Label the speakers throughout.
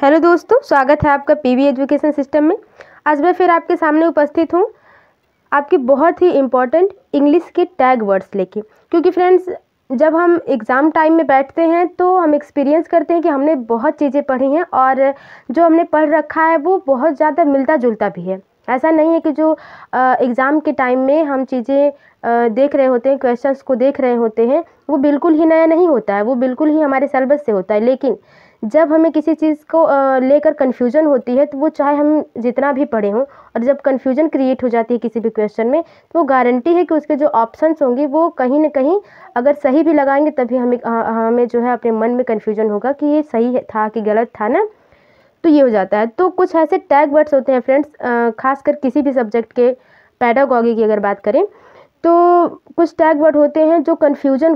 Speaker 1: Hello दोस्तों, स्वागत है आपका पीवी एजुकेशन सिस्टम में। आज मैं फिर आपके सामने उपस्थित हूँ आपकी बहुत ही इम्पॉर्टेंट इंग्लिश के टैग वर्ड्स लेके। क्योंकि फ्रेंड्स, जब हम एग्ज़ाम टाइम में बैठते हैं तो हम एक्सपीरियंस करते हैं कि हमने बहुत चीज़ें पढ़ी हैं और जो हमने पढ़ रखा है वो बहुत ज़्यादा मिलता जुलता भी है। ऐसा नहीं है कि जो एग्ज़ाम के टाइम में हम चीज़ें देख रहे होते हैं, क्वेश्चंस को देख रहे होते हैं, वो बिल्कुल ही नया नहीं होता है, वो बिल्कुल ही हमारे सिलेबस से होता है। लेकिन जब हमें किसी चीज़ को लेकर कन्फ्यूजन होती है तो वो चाहे हम जितना भी पढ़े हों, और जब कन्फ्यूजन क्रिएट हो जाती है किसी भी क्वेश्चन में, तो वो गारंटी है कि उसके जो ऑप्शंस होंगे वो कहीं ना कहीं अगर सही भी लगाएंगे तभी हमें जो है अपने मन में कन्फ्यूजन होगा कि ये सही था कि गलत था ना। तो ये हो जाता है। तो कुछ ऐसे टैग वर्ड्स होते हैं फ्रेंड्स, खासकर किसी भी सब्जेक्ट के पेडागॉजी की अगर बात करें तो कुछ टैग वर्ड होते हैं जो कन्फ्यूजन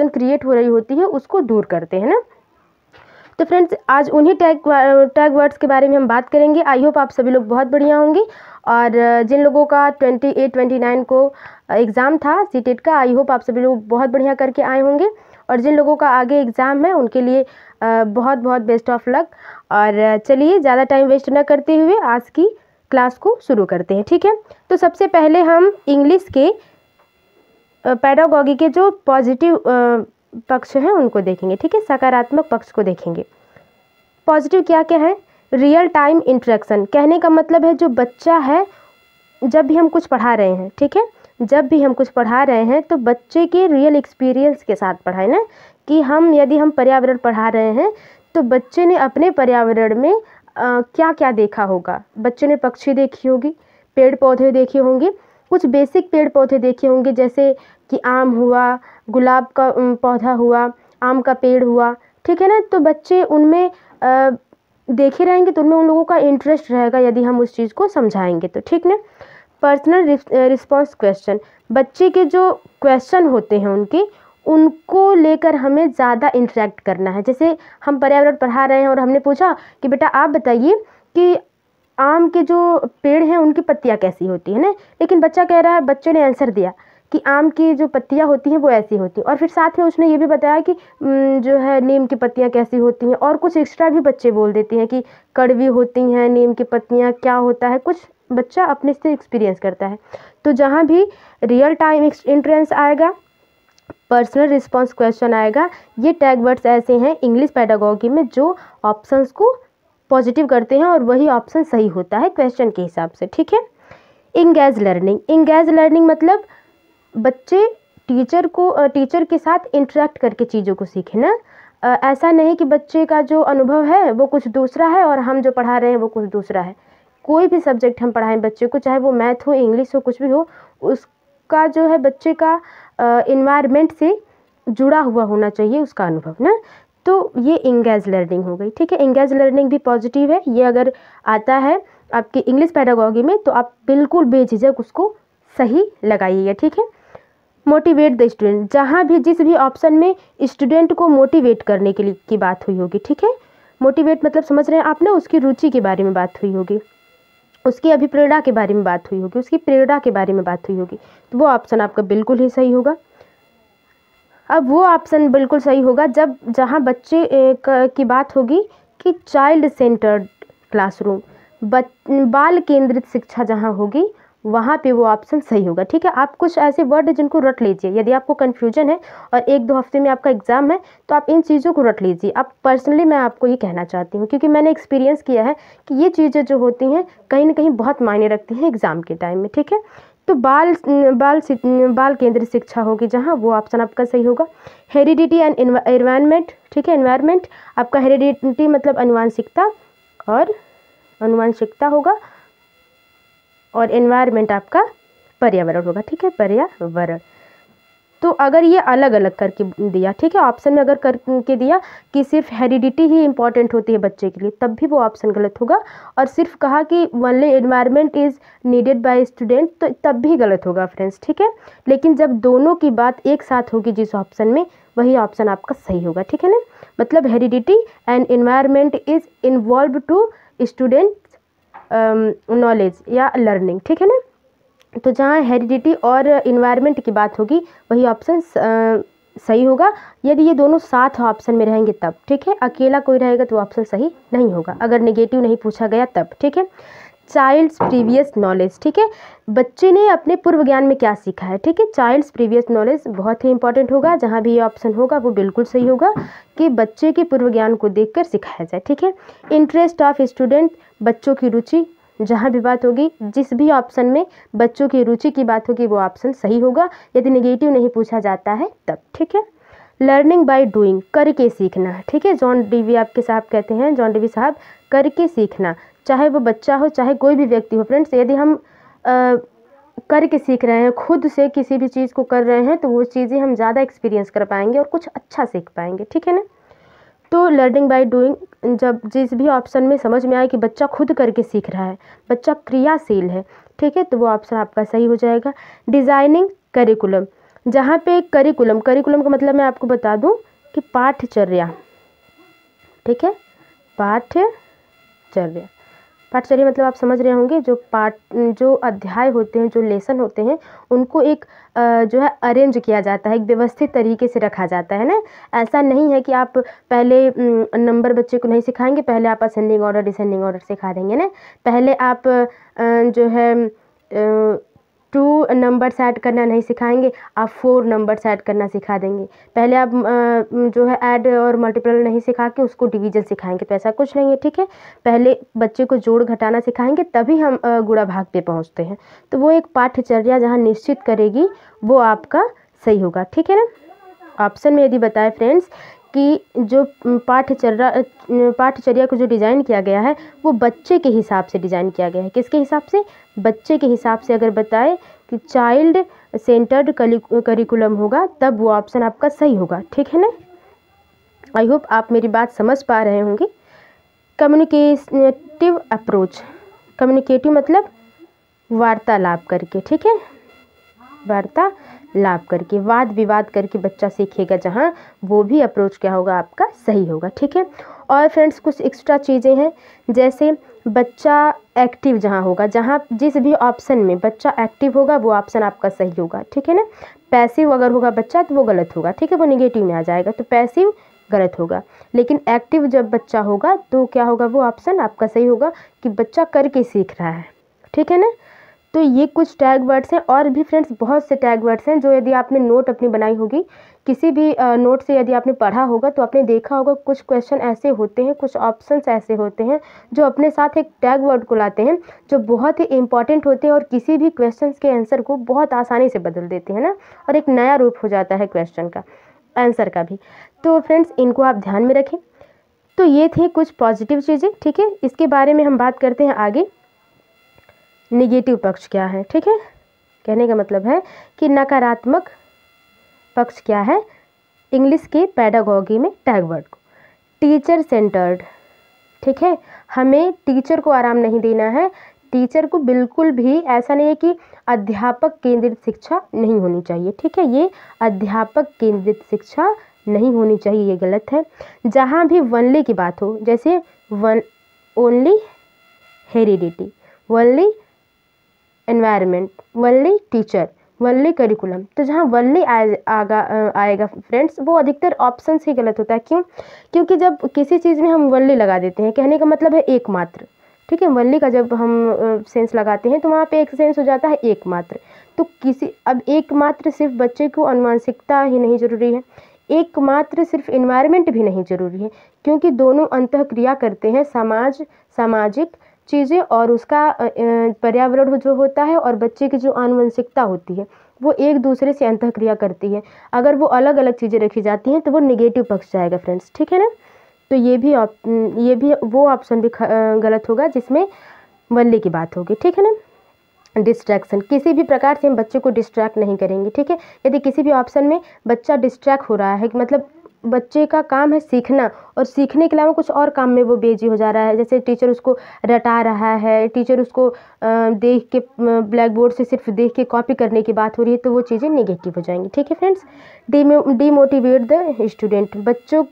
Speaker 1: क्रिएट हो रही होती है उसको दूर करते हैं ना। तो फ्रेंड्स, आज उन्हीं टैग वर्ड्स के बारे में हम बात करेंगे। आई होप आप सभी लोग बहुत बढ़िया होंगे। और जिन लोगों का 28-29 को एग्ज़ाम था सीटेट का, आई होप आप सभी लोग बहुत बढ़िया करके आए होंगे। और जिन लोगों का आगे एग्ज़ाम है उनके लिए बहुत बहुत बेस्ट ऑफ लक। और चलिए ज़्यादा टाइम वेस्ट न करते हुए आज की क्लास को शुरू करते हैं, ठीक है। तो सबसे पहले हम इंग्लिश के पेडागॉजी के जो पॉजिटिव पक्ष हैं उनको देखेंगे, ठीक है। सकारात्मक पक्ष को देखेंगे। पॉजिटिव क्या क्या है? Real time interaction. कहने का मतलब है जो बच्चा है, जब भी हम कुछ पढ़ा रहे हैं, ठीक है, जब भी हम कुछ पढ़ा रहे हैं तो बच्चे के रियल एक्सपीरियंस के साथ पढ़ाएं ना। कि यदि हम पर्यावरण पढ़ा रहे हैं तो बच्चे ने अपने पर्यावरण में क्या क्या देखा होगा। बच्चे ने पक्षी देखी होगी, पेड़ पौधे देखे होंगे, कुछ बेसिक पेड़ पौधे देखे होंगे जैसे कि आम हुआ, गुलाब का पौधा हुआ, आम का पेड़ हुआ, ठीक है ना। तो बच्चे उनमें देखे रहेंगे तो उनमें उन लोगों का इंटरेस्ट रहेगा यदि हम उस चीज़ को समझाएंगे तो, ठीक ना। Personal response question. बच्चे के जो क्वेश्चन होते हैं उनको लेकर हमें ज़्यादा इंटरेक्ट करना है। जैसे हम पर्यावरण पढ़ा रहे हैं और हमने पूछा कि बेटा आप बताइए कि आम के जो पेड़ हैं उनकी पत्तियां कैसी होती है ना। लेकिन बच्चा कह रहा है, बच्चे ने आंसर दिया कि आम की जो पत्तियां होती हैं वो ऐसी होती हैं, और फिर साथ में उसने ये भी बताया कि जो है नीम की पत्तियां कैसी होती हैं, और कुछ एक्स्ट्रा भी बच्चे बोल देते हैं कि कड़वी होती हैं नीम की पत्तियां, क्या होता है, कुछ बच्चा अपने से एक्सपीरियंस करता है। तो जहाँ भी रियल टाइम इंटरेंस आएगा, पर्सनल रिस्पॉन्स क्वेश्चन आएगा, ये टैग वर्ड्स ऐसे हैं इंग्लिश पेडागॉजी में जो ऑप्शंस को पॉजिटिव करते हैं और वही ऑप्शन सही होता है क्वेश्चन के हिसाब से, ठीक है। Engage learning. इंगेज लर्निंग मतलब बच्चे टीचर के साथ इंटरेक्ट करके चीज़ों को सीखें ना। ऐसा नहीं कि बच्चे का जो अनुभव है वो कुछ दूसरा है और हम जो पढ़ा रहे हैं वो कुछ दूसरा है। कोई भी सब्जेक्ट हम पढ़ाएं बच्चे को, चाहे वो मैथ हो, इंग्लिश हो, कुछ भी हो, उसका जो है बच्चे का इन्वायरमेंट से जुड़ा हुआ होना चाहिए उसका अनुभव ना। तो ये इंगेज लर्निंग हो गई, ठीक है। इंगेज लर्निंग भी पॉजिटिव है। ये अगर आता है आपके इंग्लिश पेडागॉजी में तो आप बिल्कुल बेझिझक उसको सही लगाइएगा, ठीक है। Motivate the student. जहाँ भी जिस भी ऑप्शन में स्टूडेंट को मोटिवेट करने के लिए की बात हुई होगी, ठीक है। मोटिवेट मतलब समझ रहे हैं आप ना, उसकी रुचि के बारे में बात हुई होगी, उसकी अभिप्रेरणा के बारे में बात हुई होगी, उसकी प्रेरणा के बारे में बात हुई होगी, तो वो ऑप्शन आपका बिल्कुल ही सही होगा। अब वो ऑप्शन बिल्कुल सही होगा जहाँ बच्चे की बात होगी कि चाइल्ड सेंटर्ड क्लासरूम, बाल केंद्रित शिक्षा जहाँ होगी वहाँ पे वो ऑप्शन सही होगा, ठीक है। आप कुछ ऐसे वर्ड है जिनको रट लीजिए। यदि आपको कन्फ्यूजन है और 1-2 हफ्ते में आपका एग्ज़ाम है तो आप इन चीज़ों को रट लीजिए। आप पर्सनली मैं आपको ये कहना चाहती हूँ क्योंकि मैंने एक्सपीरियंस किया है कि ये चीज़ें जो होती हैं कहीं ना कहीं बहुत मायने रखती हैं एग्ज़ाम के टाइम में, ठीक है। तो बाल केंद्रित शिक्षा होगी जहाँ, वो ऑप्शन आपका सही होगा। हेरिडिटी एंड एनवायरनमेंट, ठीक है। एनवायरनमेंट आपका, हेरिडिटी मतलब अनुवांशिकता, और अनुवांशिकता होगा, और एनवायरनमेंट आपका पर्यावरण होगा, ठीक है, पर्यावरण। तो अगर ये अलग अलग करके दिया, ठीक है, ऑप्शन में अगर करके दिया कि सिर्फ हेरिडिटी ही इंपॉर्टेंट होती है बच्चे के लिए, तब भी वो ऑप्शन गलत होगा। और सिर्फ कहा कि only environment is needed bye student, तो तब भी गलत होगा फ्रेंड्स, ठीक है। लेकिन जब दोनों की बात एक साथ होगी जिस ऑप्शन में, वही ऑप्शन आपका सही होगा, ठीक है ना। मतलब heredity and environment is involve to student knowledge या लर्निंग, ठीक है ना। तो जहाँ हेरिडिटी और इन्वायरमेंट की बात होगी वही ऑप्शन सही होगा यदि ये दोनों साथ ऑप्शन में रहेंगे तब, ठीक है। अकेला कोई रहेगा तो ऑप्शन सही नहीं होगा, अगर नेगेटिव नहीं पूछा गया तब, ठीक है। चाइल्ड्स प्रीवियस नॉलेज, ठीक है, बच्चे ने अपने पूर्व ज्ञान में क्या सीखा है, ठीक है। चाइल्ड्स प्रीवियस नॉलेज बहुत ही इंपॉर्टेंट होगा, जहाँ भी ये ऑप्शन होगा वो बिल्कुल सही होगा कि बच्चे के पूर्व ज्ञान को देखकर सिखाया जाए, ठीक है। इंटरेस्ट ऑफ स्टूडेंट, बच्चों की रुचि, जहाँ भी बात होगी जिस भी ऑप्शन में बच्चों की रुचि की बात होगी वो ऑप्शन सही होगा यदि नेगेटिव नहीं पूछा जाता है तब, ठीक है। लर्निंग बाय डूइंग, करके सीखना, ठीक है। जॉन डीवी आपके साहब कहते हैं, जॉन डीवी साहब, करके सीखना, चाहे वो बच्चा हो चाहे कोई भी व्यक्ति हो फ्रेंड्स, यदि हम करके सीख रहे हैं, खुद से किसी भी चीज़ को कर रहे हैं तो वो चीज़ें हम ज़्यादा एक्सपीरियंस कर पाएंगे और कुछ अच्छा सीख पाएंगे, ठीक है ना। तो लर्निंग बाय डूइंग, जब जिस भी ऑप्शन में समझ में आए कि बच्चा खुद करके सीख रहा है, बच्चा क्रियाशील है, ठीक है, तो वो ऑप्शन आपका सही हो जाएगा। डिज़ाइनिंग करिकुलम, जहाँ पे करिकुलम का मतलब मैं आपको बता दूं कि पाठ्यचर्या, ठीक है, पाठ्यचर्या मतलब आप समझ रहे होंगे, जो अध्याय होते हैं, जो लेसन होते हैं, उनको एक जो है अरेंज किया जाता है, एक व्यवस्थित तरीके से रखा जाता है ना। ऐसा नहीं है कि आप पहले नंबर बच्चे को नहीं सिखाएंगे, पहले आप असेंडिंग ऑर्डर डिसेंडिंग ऑर्डर सिखा देंगे ना, पहले आप जो है 2 नंबर्स ऐड करना नहीं सिखाएंगे, आप 4 नंबर्स ऐड करना सिखा देंगे, पहले आप जो है ऐड और मल्टीपल नहीं सिखा के उसको डिवीजन सिखाएंगे, तो ऐसा कुछ नहीं है, ठीक है। पहले बच्चे को जोड़ घटाना सिखाएंगे तभी हम गुणा भाग पे पहुंचते हैं, तो वो एक पाठ्यचर्या जहां निश्चित करेगी वो आपका सही होगा, ठीक है ना। ऑप्शन में यदि बताए फ्रेंड्स कि जो पाठ्यचर्या को जो डिज़ाइन किया गया है वो बच्चे के हिसाब से डिज़ाइन किया गया है, किसके हिसाब से, बच्चे के हिसाब से, अगर बताए कि चाइल्ड सेंटर्ड करिकुलम होगा तब वो ऑप्शन आपका सही होगा, ठीक है ना। आई होप आप मेरी बात समझ पा रहे होंगे। कम्युनिकेटिव अप्रोच, कम्युनिकेटिव मतलब वार्तालाप करके, ठीक है, वार्तालाप करके, वाद विवाद करके बच्चा सीखेगा, जहाँ वो भी अप्रोच क्या होगा आपका सही होगा, ठीक है। और फ्रेंड्स कुछ एक्स्ट्रा चीज़ें हैं, जैसे बच्चा एक्टिव जहाँ होगा, जहाँ जिस भी ऑप्शन में बच्चा एक्टिव होगा वो ऑप्शन आपका सही होगा, ठीक है ना। पैसिव अगर होगा बच्चा तो वो गलत होगा, ठीक है, वो निगेटिव में आ जाएगा, तो पैसिव गलत होगा। लेकिन एक्टिव जब बच्चा होगा तो क्या होगा, वो ऑप्शन आपका सही होगा कि बच्चा करके सीख रहा है, ठीक है ना। तो ये कुछ टैग वर्ड्स हैं, और भी फ्रेंड्स बहुत से टैग वर्ड्स हैं जो यदि आपने नोट अपनी बनाई होगी, किसी भी नोट से यदि आपने पढ़ा होगा तो आपने देखा होगा कुछ क्वेश्चन ऐसे होते हैं, कुछ ऑप्शंस ऐसे होते हैं जो अपने साथ एक टैग वर्ड को लाते हैं जो बहुत ही इंपॉर्टेंट होते हैं और किसी भी क्वेश्चन के आंसर को बहुत आसानी से बदल देते हैं ना, और एक नया रूप हो जाता है क्वेश्चन का, आंसर का भी। तो फ्रेंड्स इनको आप ध्यान में रखें। तो ये थी कुछ पॉजिटिव चीज़ें, ठीक है। इसके बारे में हम बात करते हैं आगे, निगेटिव पक्ष क्या है, ठीक है। कहने का मतलब है कि नकारात्मक पक्ष क्या है इंग्लिश के पेडागॉजी में टैग वर्ड को। टीचर सेंटर्ड, ठीक है, हमें टीचर को आराम नहीं देना है, टीचर को बिल्कुल भी ऐसा नहीं है कि अध्यापक केंद्रित शिक्षा नहीं होनी चाहिए, ठीक है, ये अध्यापक केंद्रित शिक्षा नहीं होनी चाहिए, ये गलत है। जहाँ भी वनली की बात हो, जैसे only heredity, only environment, only teacher, only curriculum, तो जहाँ वनली आएगा फ्रेंड्स वो अधिकतर ऑप्शन ही गलत होता है। क्यों? क्योंकि जब किसी चीज़ में हम वनली लगा देते हैं, कहने का मतलब है एकमात्र, ठीक है, वनली का जब हम सेंस लगाते हैं तो वहाँ पे एक सेंस हो जाता है एकमात्र। तो अब एकमात्र सिर्फ बच्चे को अनुवांशिकता ही नहीं जरूरी है, एकमात्र सिर्फ इन्वायरमेंट भी नहीं जरूरी है, क्योंकि दोनों अंतःक्रिया करते हैं, सामाजिक चीज़ें और उसका पर्यावरण जो होता है और बच्चे की जो आनुवंशिकता होती है वो एक दूसरे से अंतःक्रिया करती है। अगर वो अलग अलग चीज़ें रखी जाती हैं तो वो नेगेटिव पक्ष जाएगा फ्रेंड्स, ठीक है ना। तो ये भी वो ऑप्शन भी गलत होगा जिसमें वनली की बात होगी, ठीक है ना। डिस्ट्रैक्शन, किसी भी प्रकार से हम बच्चे को डिस्ट्रैक्ट नहीं करेंगे, ठीक है। यदि किसी भी ऑप्शन में बच्चा डिस्ट्रैक्ट हो रहा है, मतलब बच्चे का काम है सीखना और सीखने के अलावा कुछ और काम में वो बिजी हो जा रहा है, जैसे टीचर उसको रटा रहा है, टीचर उसको देख के ब्लैक बोर्ड से सिर्फ देख के कॉपी करने की बात हो रही है, तो वो चीज़ें नेगेटिव हो जाएंगी, ठीक है फ्रेंड्स। डीमोटिवेट द स्टूडेंट, बच्चों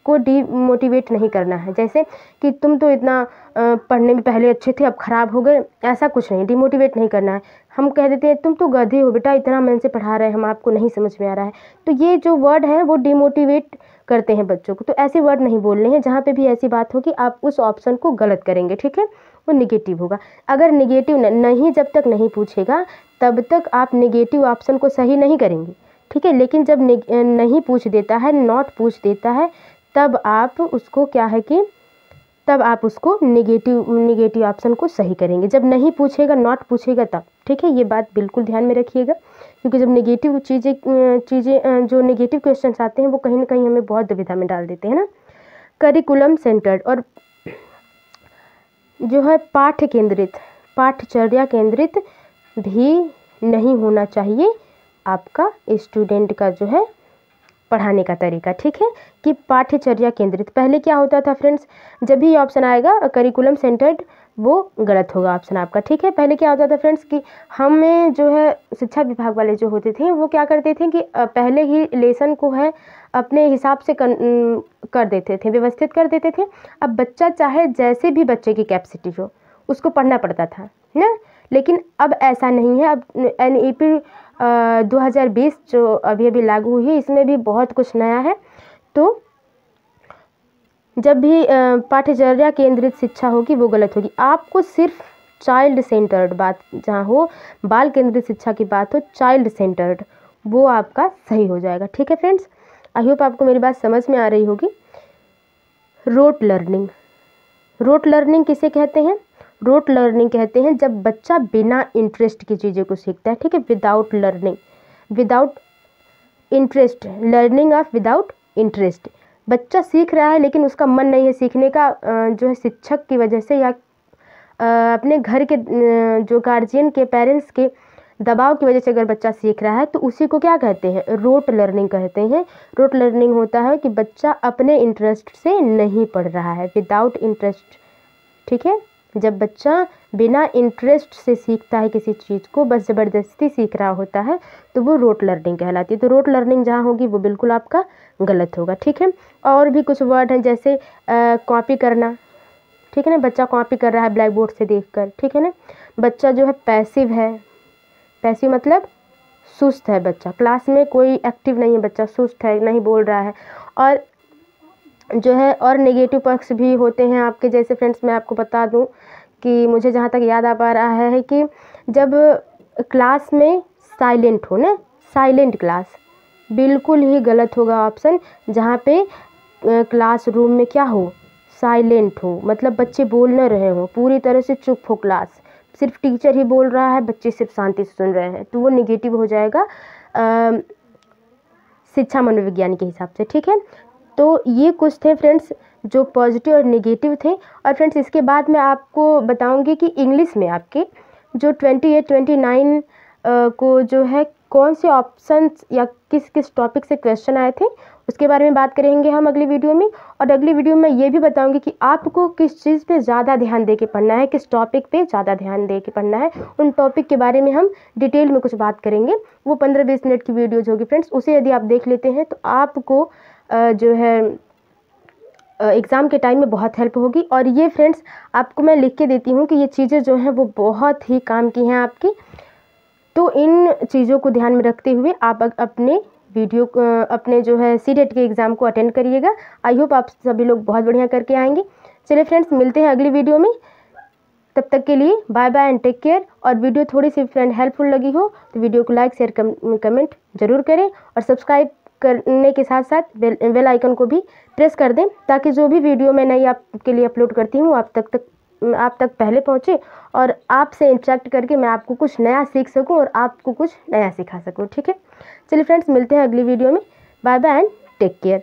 Speaker 1: को डीमोटिवेट नहीं करना है, जैसे कि तुम तो इतना पढ़ने में पहले अच्छे थे अब ख़राब हो गए, ऐसा कुछ नहीं, डीमोटिवेट नहीं करना है। हम कह देते हैं तुम तो गधे हो बेटा, इतना मन से पढ़ा रहे हैं हम, आपको नहीं समझ में आ रहा है। तो ये जो वर्ड हैं वो डिमोटिवेट करते हैं बच्चों को। तो ऐसे वर्ड नहीं बोलने हैं। जहाँ पे भी ऐसी बात होगी आप उस ऑप्शन को गलत करेंगे, ठीक है, वो निगेटिव होगा। अगर निगेटिव नहीं जब तक नहीं पूछेगा तब तक आप निगेटिव ऑप्शन को सही नहीं करेंगे, ठीक है। लेकिन जब नहीं पूछ देता है, नॉट पूछ देता है, तब आप उसको क्या है कि तब आप उसको निगेटिव ऑप्शन को सही करेंगे। जब नहीं पूछेगा, नॉट पूछेगा तब, ठीक है। ये बात बिल्कुल ध्यान में रखिएगा, क्योंकि जब नेगेटिव चीज़ें जो नेगेटिव क्वेश्चन आते हैं वो कहीं ना कहीं हमें बहुत दुविधा में डाल देते हैं ना। करिकुलम सेंटर्ड और जो है पाठ्य केंद्रित, पाठ्यचर्या केंद्रित भी नहीं होना चाहिए आपका स्टूडेंट का जो है पढ़ाने का तरीका, ठीक है, कि पाठ्यचर्या केंद्रित। पहले क्या होता था फ्रेंड्स, जब भी ऑप्शन आएगा करिकुलम सेंटर्ड वो गलत होगा ऑप्शन आपका, ठीक है। पहले क्या होता था फ्रेंड्स कि हमें जो है शिक्षा विभाग वाले जो होते थे वो क्या करते थे कि पहले ही लेसन को है अपने हिसाब से कर देते थे, व्यवस्थित कर देते थे। अब बच्चा चाहे जैसे भी बच्चे की कैपेसिटी हो उसको पढ़ना पड़ता था ना, लेकिन अब ऐसा नहीं है। अब NEP 2020 जो अभी लागू हुई है इसमें भी बहुत कुछ नया है। तो जब भी पाठ्यचर्या केंद्रित शिक्षा होगी वो गलत होगी। आपको सिर्फ चाइल्ड सेंटर्ड बात, जहाँ हो बाल केंद्रित शिक्षा की बात हो, चाइल्ड सेंटर्ड, वो आपका सही हो जाएगा, ठीक है फ्रेंड्स। आई होप आपको मेरी बात समझ में आ रही होगी। रोट लर्निंग, रोट लर्निंग किसे कहते हैं? रोट लर्निंग कहते हैं जब बच्चा बिना इंटरेस्ट की चीज़ों को सीखता है, ठीक है। Without learning, without interest, learning of without interest. बच्चा सीख रहा है लेकिन उसका मन नहीं है सीखने का, जो है शिक्षक की वजह से या अपने घर के जो गार्जियन के, पेरेंट्स के दबाव की वजह से अगर बच्चा सीख रहा है तो उसी को क्या कहते हैं? रोट लर्निंग कहते हैं। रोट लर्निंग होता है कि बच्चा अपने इंटरेस्ट से नहीं पढ़ रहा है, विदाउट इंटरेस्ट, ठीक है। जब बच्चा बिना इंटरेस्ट से सीखता है किसी चीज़ को, बस ज़बरदस्ती सीख रहा होता है, तो वो रोट लर्निंग कहलाती है। तो रोट लर्निंग जहाँ होगी वो बिल्कुल आपका गलत होगा, ठीक है। और भी कुछ वर्ड हैं जैसे कॉपी करना, ठीक है ना, बच्चा कॉपी कर रहा है ब्लैक बोर्ड से देखकर, ठीक है ना। बच्चा जो है पैसिव है, पैसिव मतलब सुस्त है बच्चा, क्लास में कोई एक्टिव नहीं है, बच्चा सुस्त है, नहीं बोल रहा है। और जो है और नेगेटिव पक्ष भी होते हैं आपके, जैसे फ्रेंड्स मैं आपको बता दूं कि मुझे जहाँ तक याद आ पा रहा है कि जब क्लास में साइलेंट हो ना, साइलेंट क्लास, बिल्कुल ही गलत होगा ऑप्शन। जहाँ पे क्लासरूम में क्या हो, साइलेंट हो, मतलब बच्चे बोल न रहे हो, पूरी तरह से चुप हो क्लास, सिर्फ टीचर ही बोल रहा है, बच्चे सिर्फ शांति से सुन रहे हैं, तो वो निगेटिव हो जाएगा शिक्षा मनोविज्ञान के हिसाब से, ठीक है। तो ये कुछ थे फ्रेंड्स जो पॉजिटिव और नेगेटिव थे। और फ्रेंड्स इसके बाद मैं आपको बताऊंगी कि इंग्लिश में आपके जो 28, 29 को जो है कौन से ऑप्शंस या किस किस टॉपिक से क्वेश्चन आए थे, उसके बारे में बात करेंगे हम अगली वीडियो में। और अगली वीडियो में ये भी बताऊंगी कि आपको किस चीज़ पे ज़्यादा ध्यान दे के पढ़ना है, किस टॉपिक पे ज़्यादा ध्यान दे के पढ़ना है। उन टॉपिक के बारे में हम डिटेल में कुछ बात करेंगे। वो 15-20 मिनट की वीडियोज़ होगी फ्रेंड्स, उसे यदि आप देख लेते हैं तो आपको जो है एग्ज़ाम के टाइम में बहुत हेल्प होगी। और ये फ्रेंड्स आपको मैं लिख के देती हूँ कि ये चीज़ें जो हैं वो बहुत ही काम की हैं आपकी। तो इन चीज़ों को ध्यान में रखते हुए आप अपने जो है CTET के एग्ज़ाम को अटेंड करिएगा। आई होप आप सभी लोग बहुत बढ़िया करके आएंगे। चलिए फ्रेंड्स मिलते हैं अगली वीडियो में, तब तक के लिए bye bye and take care. और वीडियो थोड़ी सी फ्रेंड हेल्पफुल लगी हो तो वीडियो को लाइक, शेयर, कमेंट जरूर करें और सब्सक्राइब करने के साथ साथ बेल आइकन को भी प्रेस कर दें, ताकि जो भी वीडियो मैं नई आपके लिए अपलोड करती हूँ आप तक पहले पहुँचे और आपसे इंटरेक्ट करके मैं आपको कुछ नया सीख सकूँ और आपको कुछ नया सिखा सकूँ, ठीक है। चलिए फ्रेंड्स मिलते हैं अगली वीडियो में, bye bye and take care.